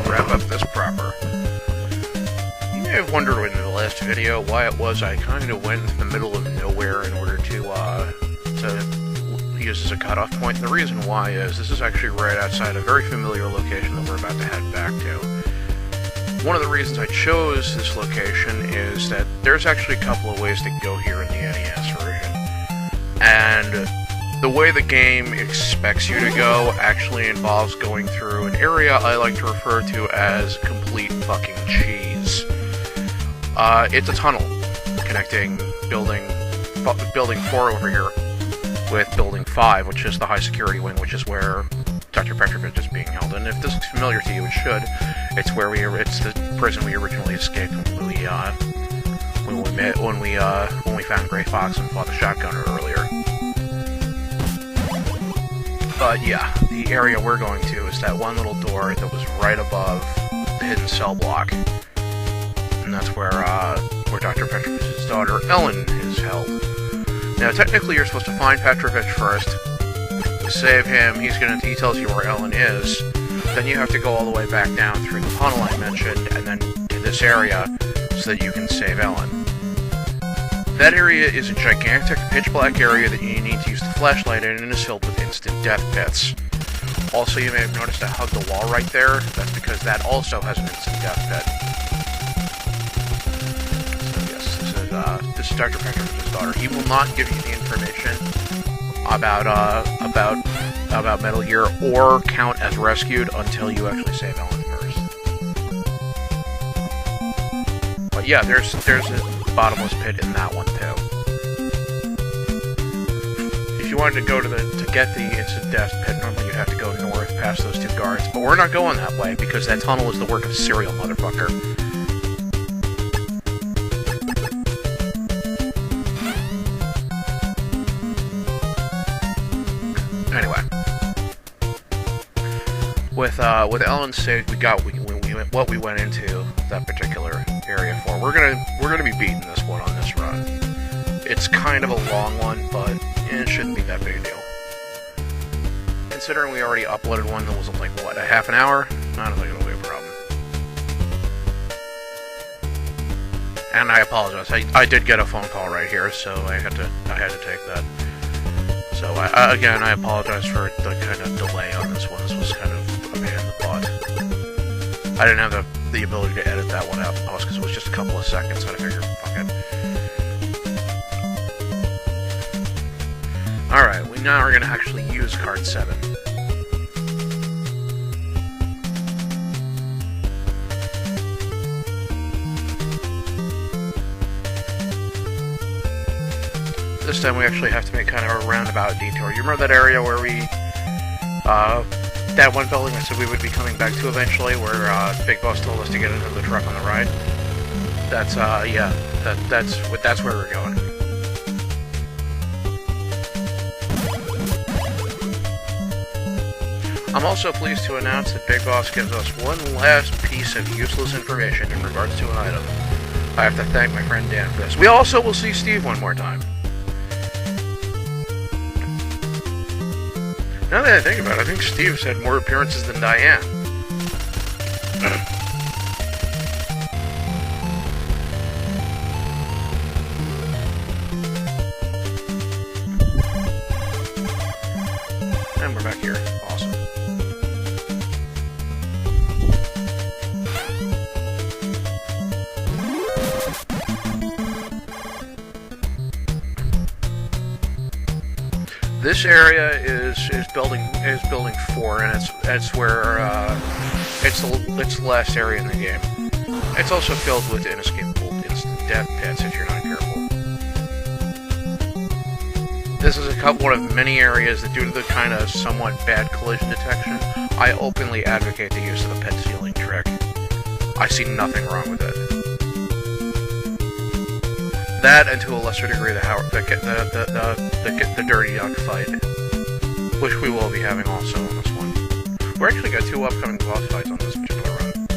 wrap up this proper. You may have wondered in the last video why it was I kind of went in the middle of nowhere in order to use as a cutoff point. And the reason why is this is actually right outside a very familiar location that we're about to head back to. One of the reasons I chose this location is that there's actually a couple of ways to go here in the NES version. And the way the game expects you to go actually involves going through an area I like to refer to as complete fucking cheese. It's a tunnel connecting building 4 over here with building 5, which is the high security wing, which is where Dr. Petrovich is being held. And if this looks familiar to you, it should. It's where it's the prison we originally escaped when we found Gray Fox and fought the shotgunner earlier. But yeah, the area we're going to is that one little door that was right above the hidden cell block. And that's where Dr. Petrovich's daughter, Ellen, is held. Now, technically, you're supposed to find Petrovich first, save him, he tells you where Ellen is, then you have to go all the way back down through the tunnel I mentioned, and then to this area, so that you can save Ellen. That area is a gigantic, pitch-black area that you need to use the flashlight in, and is filled with instant death pits. Also, you may have noticed I hugged the wall right there. That's because that also has an instant death pit. So yes, this is Dr. Petrovich's daughter. He will not give you the information about Metal Gear or count as rescued until you actually save Ellen first. But yeah, there's a bottomless pit in that one too. If you wanted to go to get the instant death pit, normally you'd have to go north past those 2 guards, but we're not going that way because that tunnel is the work of Serial Motherfucker. Anyway, with Ellen saved, we got what we went into that particular area for. We're gonna be beating this one on this run. It's kind of a long one, but it shouldn't be that big a deal. Considering we already uploaded one that was like what, a half an hour? I don't think it'll be a problem. And I apologize. I did get a phone call right here, so I had to take that. So, again, I apologize for the kind of delay on this one. This was kind of a pain in the butt. I didn't have the ability to edit that one out post because it was just a couple of seconds, so I figured, fuck it. Alright, we now are going to actually use card 7. This time we actually have to make kind of a roundabout detour. You remember that area where that one building I said we would be coming back to eventually, where Big Boss told us to get into the truck on the right? That's, yeah, that's where we're going. I'm also pleased to announce that Big Boss gives us one last piece of useless information in regards to an item. I have to thank my friend Dan for this. We also will see Steve one more time. Now that I think about it, I think Steve's had more appearances than Diane. And we're back here. Awesome. This area is building 4, and it's where it's the last area in the game. It's also filled with inescapable instant death pits if you're not careful. This is one of many areas that, due to the kind of somewhat bad collision detection, I openly advocate the use of the pit sealing trick. I see nothing wrong with it. That, and to a lesser degree, the Dirty Duck fight, which we will be having also on this one. We're actually got 2 upcoming boss fights on this particular run.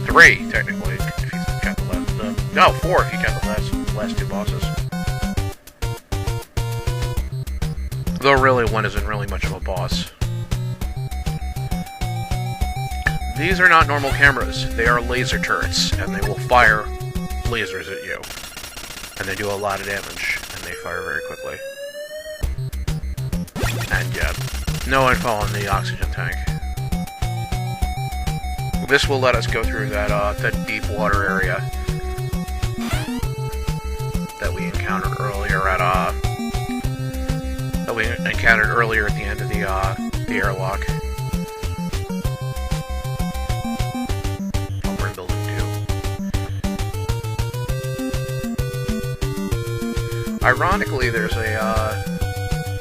3, technically, if you count the last. No, 4 if you count the last 2 bosses. Though really, one isn't really much of a boss. These are not normal cameras. They are laser turrets, and they will fire lasers at you. And they do a lot of damage, and they fire very quickly. And yeah, no info on the oxygen tank. This will let us go through that deep water area that we encountered earlier at the end of the airlock. Oh, we're in building 2. Ironically, there's a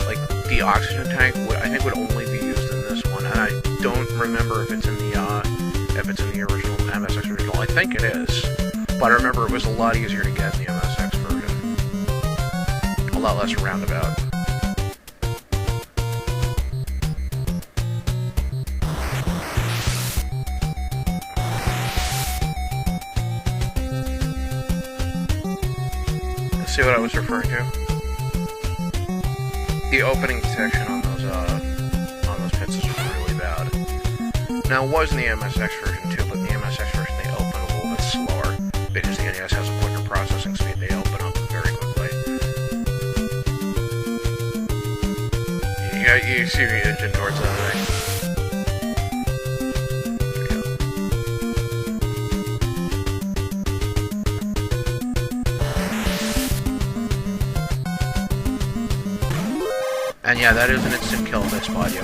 like the oxygen tank I think would only be used in this one, and I don't remember if it's in the original MSX original. I think it is, but I remember it was a lot easier to get in the MSX version. A lot less roundabout. See what I was referring to? The opening detection on those pits is really bad. Now, it was in the MSX version too, but in the MSX version they open a little bit slower because the NES has a quicker processing speed. They open up very quickly. You see the engine towards that thing. And yeah, that is an instant kill if they spot you.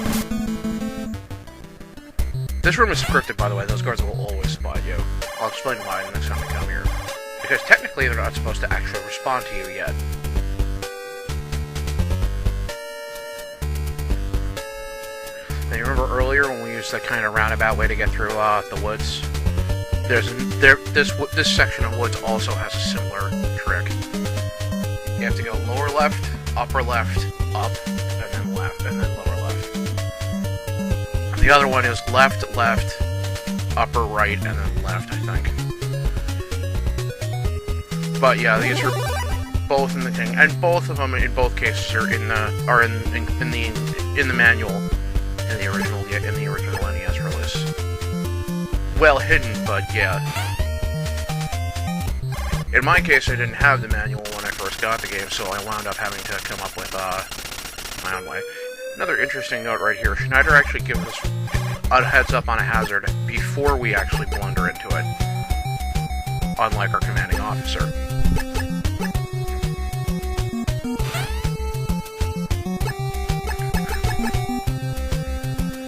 This room is scripted, by the way. Those guards will always spot you. I'll explain why the next time we come here. Because technically they're not supposed to actually respond to you yet. Now, you remember earlier when we used that kind of roundabout way to get through the woods? This section of woods also has a similar trick. You have to go lower left, upper left, up, and then left, and then lower left. And the other one is left, left, upper right, and then left, I think. But yeah, these are both in the thing, and both of them in both cases are in the manual in the original NES release. Well hidden, but yeah. In my case, I didn't have the manual when I first got the game, so I wound up having to come up with my own way. Another interesting note right here, Schneider actually gives us a heads up on a hazard before we actually blunder into it, unlike our commanding officer.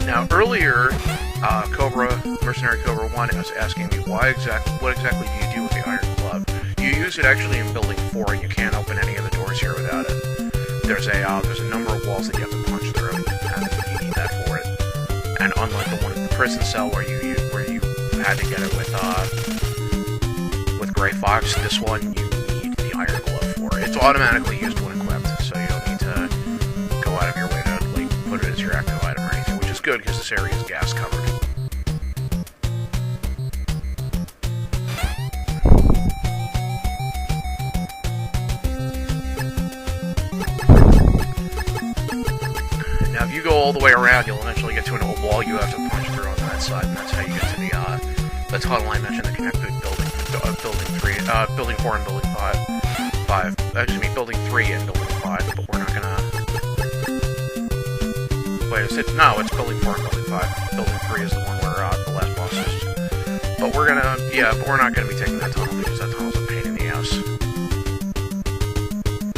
Now, earlier, Mercenary Cobra 1 was asking me what exactly do you do with the Iron Club? You use it actually in Building 4, and you can't open any of the doors here without it. There's a number of walls that you have to punch through, and you need that for it. And unlike the one in the prison cell where you had to get it with Gray Fox, this one you need the Iron Glove for. It's automatically used when equipped, so you don't need to go out of your way to like put it as your active item or anything, which is good because this area is gas covered. Now, if you go all the way around, you'll eventually get to an old wall you have to punch through on that side, and that's how you get to the tunnel I mentioned that connects with building 4 and building 5. Building 3 and building 5, but we're not gonna... Wait, is it? No, it's building 4 and building 5. Building 3 is the one where the last boss is. But we're not gonna be taking that tunnel because that tunnel's a pain in the ass.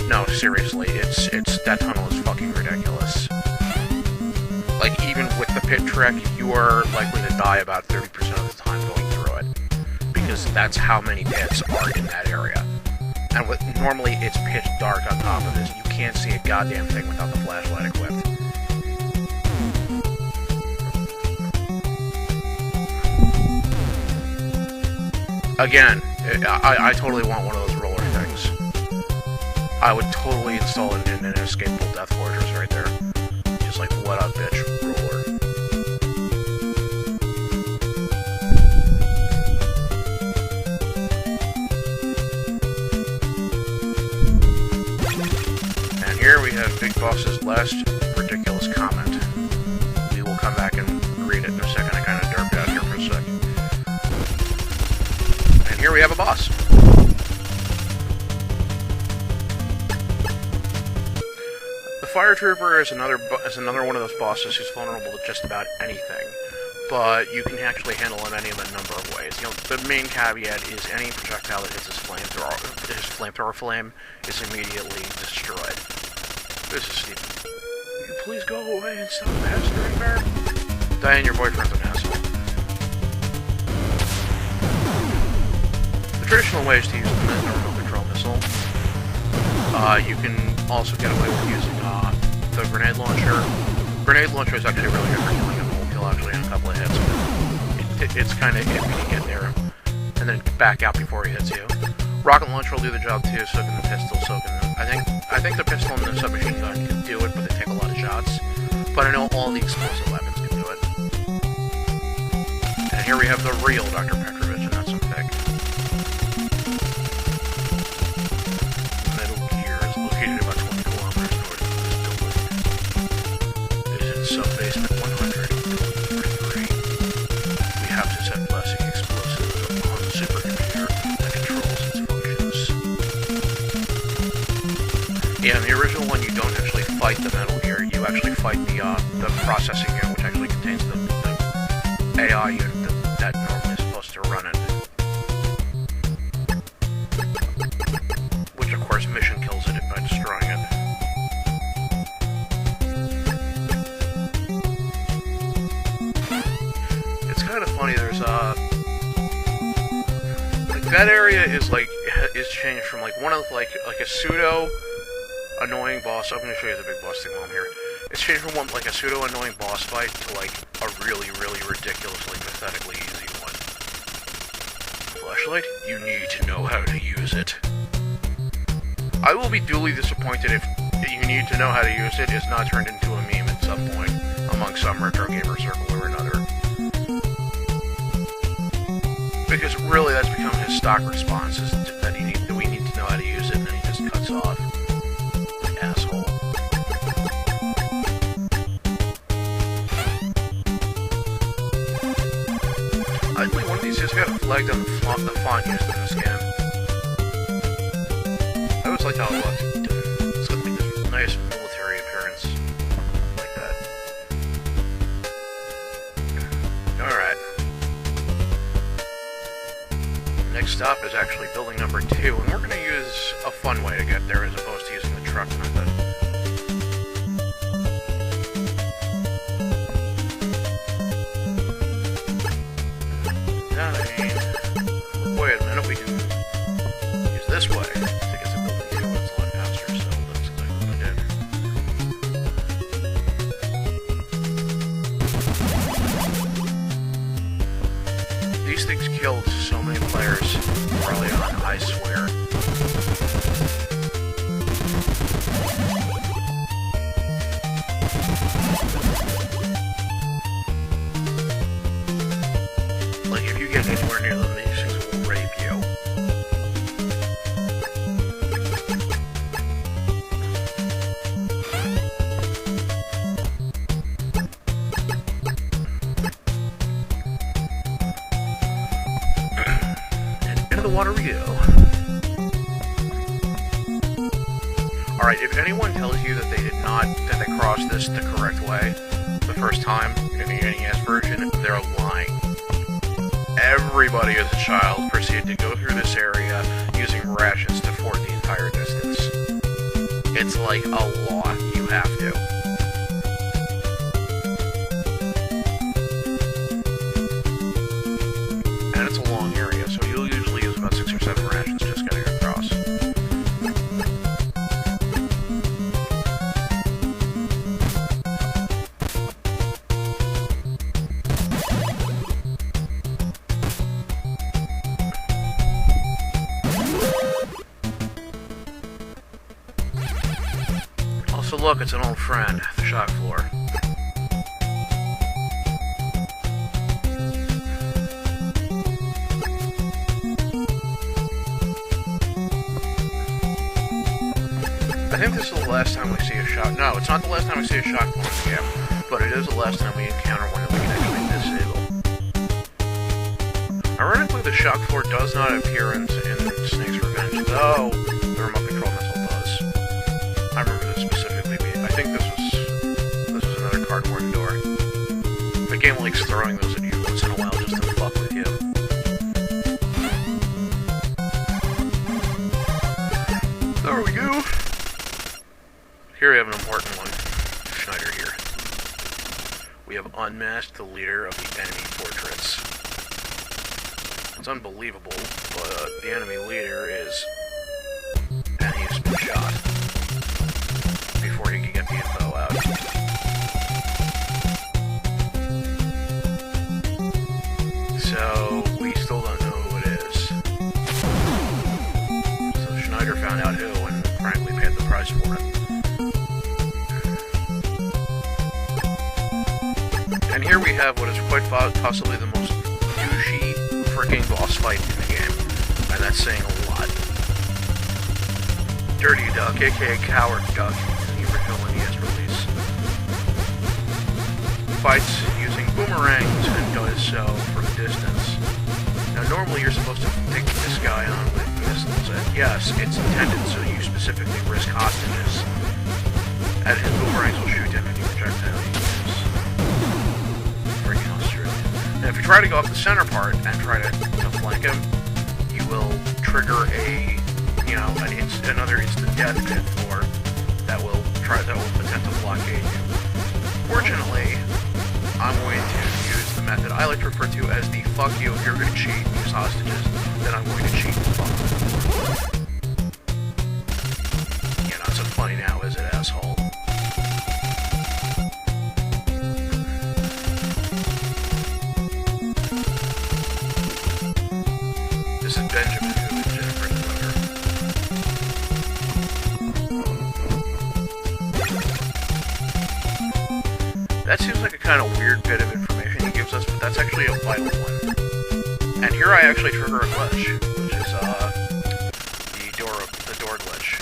No, seriously, that tunnel is fucking ridiculous. Like, even with the pit trek, you are likely to die about 30% of the time going through it. Because that's how many pits are in that area. And normally it's pitch dark on top of this. You can't see a goddamn thing without the flashlight equipped. Again, I totally want one of those roller things. I would totally install it in an escapable Death Fortress right there. Just like, what up, bitch, roller. And here we have Big Boss's last ridiculous comment. We will come back and read it in a second. I kind of derped out here for a sec. boss. The Fire Trooper is another one of those bosses who's vulnerable to just about anything, but you can actually handle him any of a number of ways. You know, the main caveat is any projectile that hits his flamethrower flame is immediately destroyed. This is Steven. Will you please go away and stop pestering her? Diane, your boyfriend's an asshole. The traditional way is to use the normal control missile. You can also get away with using the grenade launcher. Grenade launcher is actually really good for killing a whole kill actually in a couple of hits. It's kind of iffy to get there and then back out before he hits you. Rocket launcher will do the job too, so can the pistol, so can the, I think the pistol and the submachine gun can do it, but they take a lot of shots. But I know all the explosive weapons can do it. And here we have the real Dr. Petrovich, and that's some pick. Metal Gear is located about 20 kilometers north of this building. It is in sub-basement 143. We have to set plastic explosives on the supercomputer that controls its functions. Yeah, in the original one, you don't actually fight the Metal Gear. You actually fight the processing unit, which actually contains the AI unit that normally is supposed to run it. Which, of course, mission kills it by destroying it. It's kind of funny, there's like, that area is changed from like one of like a pseudo annoying boss. I'm gonna show you the big boss thing while I'm here. It's changed from one like a pseudo annoying boss fight to like a really ridiculously pathetically easy one. Flashlight, you need to know how to use it. I will be duly disappointed if you need to know how to use it is not turned into a meme at some point among some retro gamer circle or another. Because really that's become his stock response is that we need to know how to use it, and then he just cuts off. Asshole. I think one of these days I got a flag on the font used in this game. I always liked how it looked. It's got like this nice military appearance. Like that. Alright. Next stop is actually building number 2, and we're going to use a fun way to get there as opposed to using the truck method. Wait a minute, we can use this way to get to building 2, it's a lot faster, so that's exactly what I did. These things killed so many players early on, I swear. Like, if you get anywhere near them, these things will rape you. And into the water we go. Alright, if anyone tells you that that they crossed this the correct way the first time in the NES version, they're lying. Everybody as a child proceeded to go through this area using rations to ford the entire distance. It's like a law, you have to. And it's a long area, so you'll usually use about 6 or 7 rations just getting across. So look, it's an old friend, the shock floor. I think this is the last time we see a shock. No, it's not the last time we see a shock floor in the game, but it is the last time we encounter one that we can actually disable. Ironically, the shock floor does not appear in Snake's Revenge, though the remote control missile does. I remember this specifically. I think this was another cardboard door. The game likes throwing those at you once in a while just to fuck with you. There we go. Here we have an important one. Schneider here. We have unmasked the leader of the enemy fortress. It's unbelievable, but the enemy leader is... and he's been shot before he can get the info out. So, we still don't know who it is. So Schneider found out who, and frankly paid the price for it. And here we have what is quite possibly the most douchey freaking boss fight in the game, and that's saying a lot. Dirty Duck, aka Coward Duck, in the original NES release, fights using boomerangs and does so from a distance. Now normally you're supposed to take this guy on with missiles, and yes, it's intended so you specifically risk hostages, and his boomerangs will shoot down any projectile you use. Freaking Australian. Now if you try to go up the center part and try to flank him, you will trigger another instant death pit floor that will attempt to blockade you. Fortunately, I'm going to use the method I like to refer to as the fuck you if you're going to cheat and use hostages, then I'm going to cheat and fuck. Yeah, not so funny now, is it, asshole? This is Benjamin, who is Jennifer's mother. That seems like a kind of weird bit of information he gives us, but that's actually a vital one. And here I actually trigger a glitch, which is the door glitch.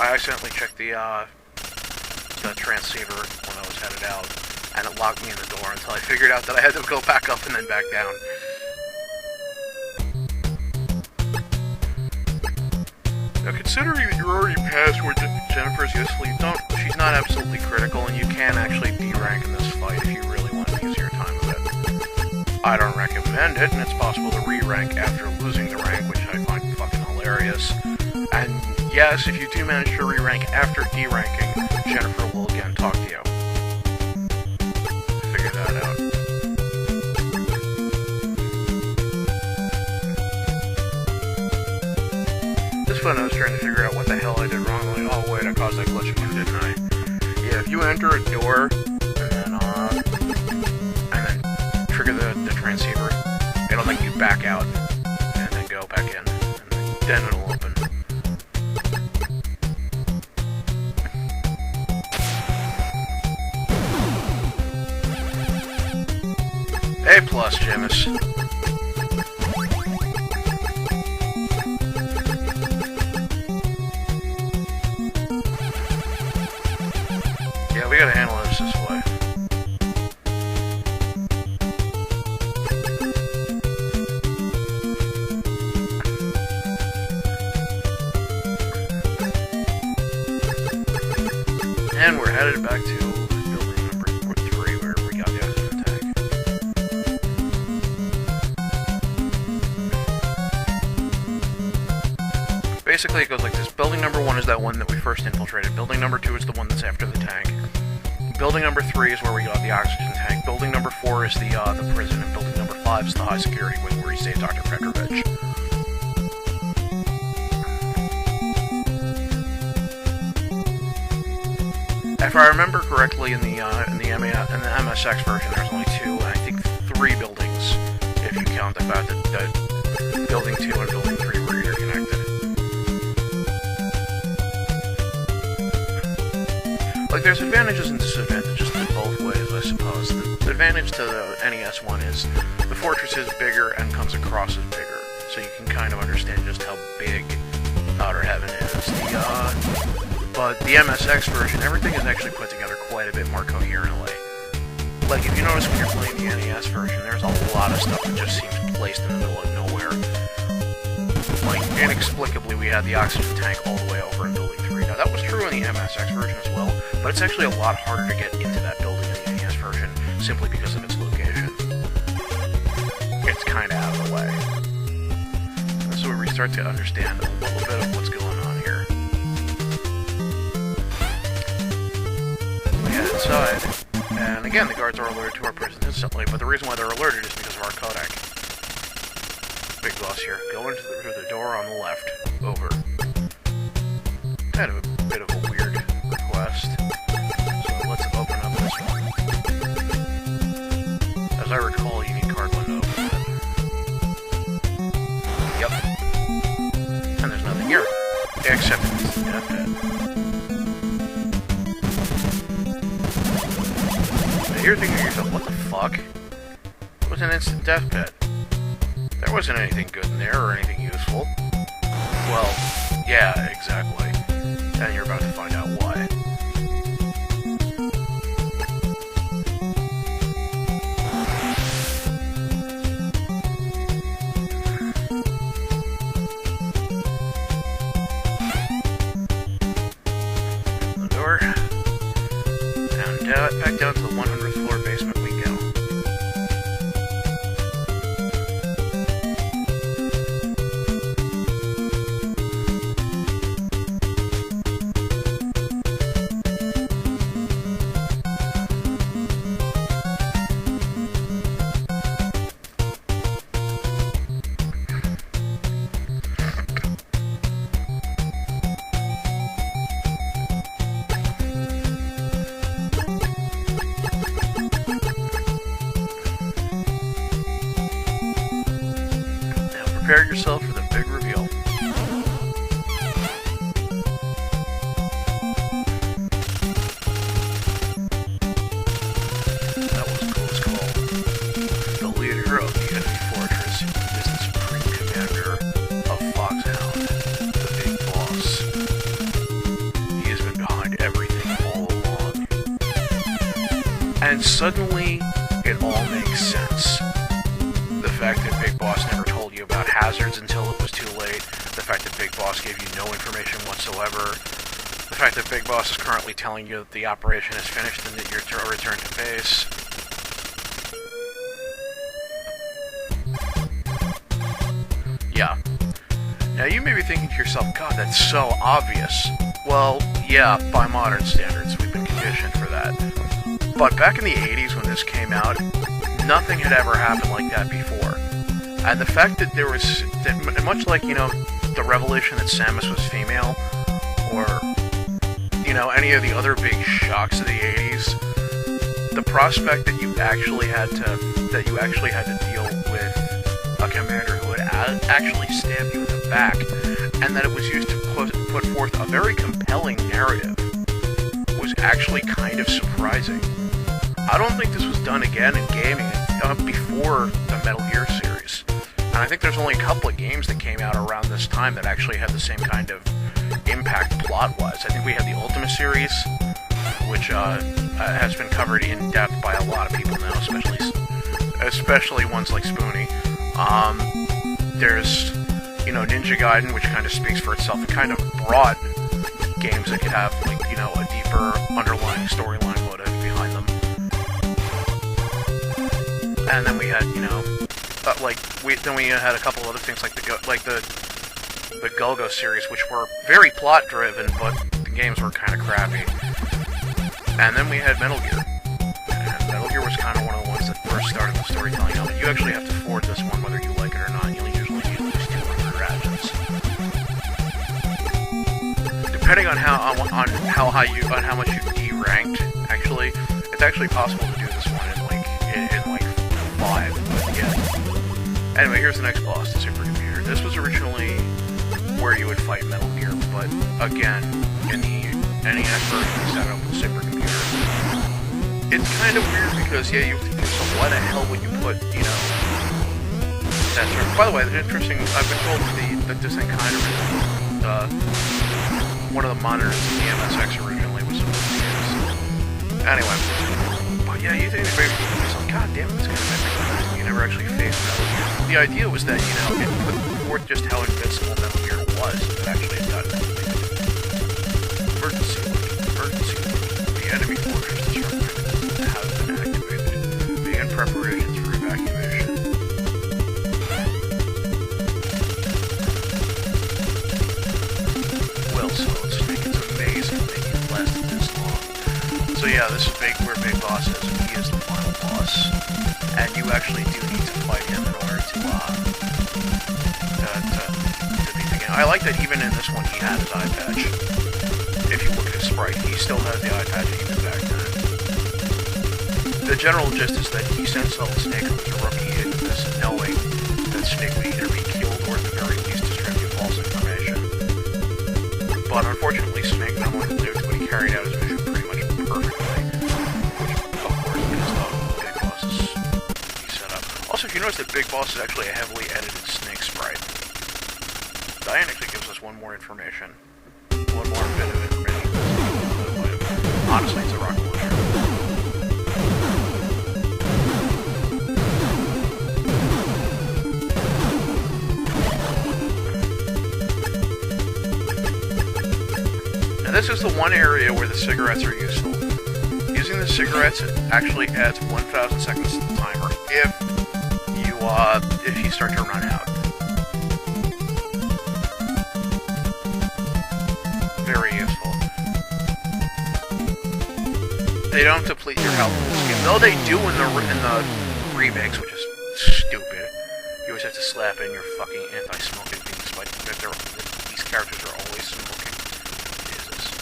I accidentally checked the transceiver when I was headed out, and it locked me in the door until I figured out that I had to go back up and then back down. Now, considering that you're already past where Jennifer's gonna sleep, she's not absolutely critical, and you can actually D-rank in this fight if you really want to use your time with it. I don't recommend it, and it's possible to re-rank after losing the rank, which I find fucking hilarious. And yes, if you do manage to re-rank after D-ranking, Jennifer will again talk to you. Figure that out. I was trying to figure out what the hell I did wrong. Like, oh wait, I caused that glitch again, didn't I? Yeah, if you enter a door and then trigger the transceiver, it'll make you back out and then go back in, and then it'll open. A+, Jaimas. Yeah, we gotta handle this way. And we're headed back to building number 3 where we got the oxygen tank. Basically it goes like this. Building number 1 is that one that we first infiltrated. Building number 2 is the one that's after the tank. Building number 3 is where we got the oxygen tank. Building number 4 is the prison, and building number 5 is the high security wing where he saved Dr. Petrovich. If I remember correctly, in the MSX version, there's only 2, and I think 3 buildings, if you count the fact that building 2 and building 3 were interconnected. Like, there's advantages and disadvantages to both ways, I suppose. The advantage to the NES one is the fortress is bigger and comes across as bigger, so you can kind of understand just how big Outer Heaven is. But the MSX version, everything is actually put together quite a bit more coherently. like, if you notice when you're playing the NES version, there's a lot of stuff that just seems placed in the middle of nowhere. Like, inexplicably, we had the oxygen tank all the way over in Building 3. Now, that was true in the MSX version as well, but it's actually a lot harder to get into that building in the NES version, simply because of its location. It's kind of out of the way. So we start to understand a little bit of what's going on here. We head inside, and again, the guards are alerted to our presence instantly, but the reason why they're alerted is because of our codec. Big boss here. Go into the door on the left. Over. Kind of a bit of a weird request. So let's open up this one. As I recall, you need card 1 to open it. Yep. And there's nothing here. Except it's the death pit. Now you're thinking to yourself, what the fuck? It was an instant death pit. There wasn't anything good in there or anything useful. Well, yeah, exactly. And you're about to find out why. The door. And back down to the 100th floor basement we go. Prepare yourself for the big reveal. That was a close call. The leader of the enemy fortress is the supreme commander of Foxhound, the big boss. He has been behind everything all along. And suddenly, it all makes sense. The fact that Big Boss never told you about hazards until it was too late, the fact that Big Boss gave you no information whatsoever, the fact that Big Boss is currently telling you that the operation is finished and that you're to return to base. Yeah. Now you may be thinking to yourself, God, that's so obvious. Well, yeah, by modern standards, we've been conditioned for that. But back in the 80s when this came out, nothing had ever happened like that before. And the fact that there was, that much like, you know, the revelation that Samus was female, or, you know, any of the other big shocks of the 80s, the prospect that you actually had to deal with a commander who would actually stab you in the back, and that it was used to put forth a very compelling narrative, was actually kind of surprising. I don't think this was done again in gaming before the Metal Gear series. And I think there's only a couple of games that came out around this time that actually had the same kind of impact plot-wise. I think we had the Ultima series, which has been covered in depth by a lot of people now, especially ones like Spoony. There's, you know, Ninja Gaiden, which kind of speaks for itself. It kind of brought games that could have, like, you know, a deeper underlying storyline motive behind them. And then we had, you know, we had a couple other things like the Gulgo series, which were very plot-driven, but the games were kind of crappy. And then we had Metal Gear. And Metal Gear was kind of one of the ones that first started the storytelling element. You actually have to forward this one whether you like it or not. You'll usually need at least 200 ratchets. Depending on how much you D-ranked, actually, it's actually possible to do this one in 5. But yeah. Anyway, here's the next boss, the Supercomputer. This was originally where you would fight Metal Gear, but again, in the NES version, you set up with Supercomputer. It's kind of weird because, yeah, you have to do some, why the hell would you put, you know, that sort of, by the way, it's interesting, I've been told that this thing kind of, one of the monitors in the MSX originally was supposed to use. Anyway, but yeah, you think maybe damn, this guy's everywhere. You never actually faced Metal Gear. The idea was that, you know, it put forth just how invincible Metal Gear was, if it actually had gotten completed. Emergency alert. Emergency alert. The enemy fortress disruptor has been activated. Begin preparations for evacuation. Well, Solid Snake, it's amazing that you lasted this long. So yeah, this is where Big Boss is, and he is the final boss. And you actually do need to fight him in order to beat the game. I like that even in this one he had his eye patch. If you look at his sprite, he still has the eye patch even back then. The general gist is that he sent Solid Snake, who was a rookie, into this knowing that Snake would either be killed or at the very least distribute false information. But unfortunately, Snake not only lived, but he carried out his mission pretty much perfectly. Which, of course, because the Big Boss is set up. Also, if you notice that Big Boss is actually a heavily edited Snake sprite. Diane actually gives us one more information. One more bit of information. Honestly, it's a rocket launcher. Now this is the one area where the cigarettes are useful. Using the cigarettes actually adds 1,000 seconds to the timer if you start to run out. Very useful. They don't deplete your health in this game, though they do in the remakes, which is stupid. You always have to slap in your fucking anti-smoking thing, despite the fact that these characters are always smoking. Jesus.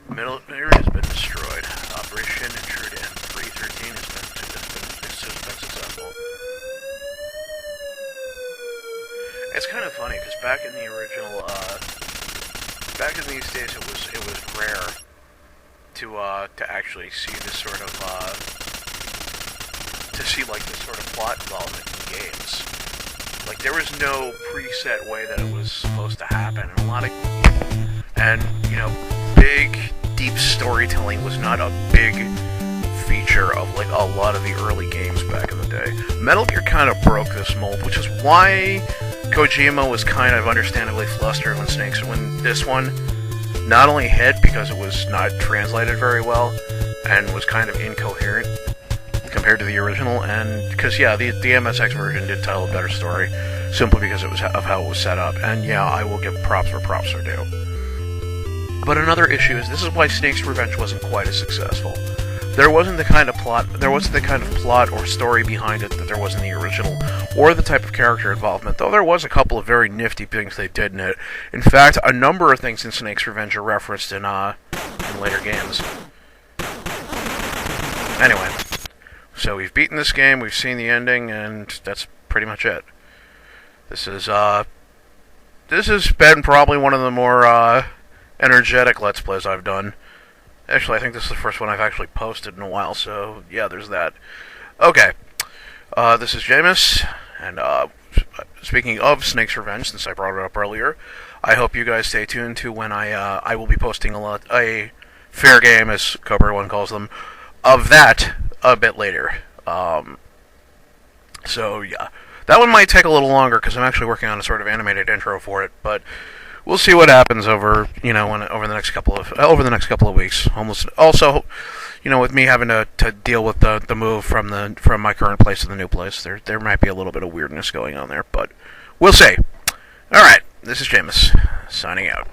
Middle area has been destroyed. Operation Intrude M313 has been successful. It's kind of funny because back in the original, back in these days, it was rare to actually see this sort of this sort of plot involvement in games. Like there was no preset way that it was supposed to happen, and you know, big deep storytelling was not a big feature of like a lot of the early games back in the day. Metal Gear kind of broke this mold, which is why Kojima was kind of understandably flustered when this one not only hit because it was not translated very well and was kind of incoherent compared to the original, and because yeah, the MSX version did tell a better story simply because it was of how it was set up, and yeah, I will give props where props are due. But another issue is this is why Snake's Revenge wasn't quite as successful. There wasn't the kind of plot or story behind it that there was in the original, or the type of character involvement, though there was a couple of very nifty things they did in it. In fact, a number of things in Snake's Revenge are referenced in later games. Anyway, so we've beaten this game, we've seen the ending, and that's pretty much it. This has been probably one of the more energetic Let's Plays I've done. Actually, I think this is the first one I've actually posted in a while, so yeah, there's that. Okay, this is Jaimas, and speaking of Snake's Revenge, since I brought it up earlier, I hope you guys stay tuned to when I will be posting a fair game, as Cobra One calls them, of that a bit later. So yeah, that one might take a little longer because I'm actually working on a sort of animated intro for it, but we'll see what happens over the next couple of weeks. Also, you know, with me having to deal with the move from my current place to the new place, there might be a little bit of weirdness going on there, but we'll see. All right, this is Jaimas signing out.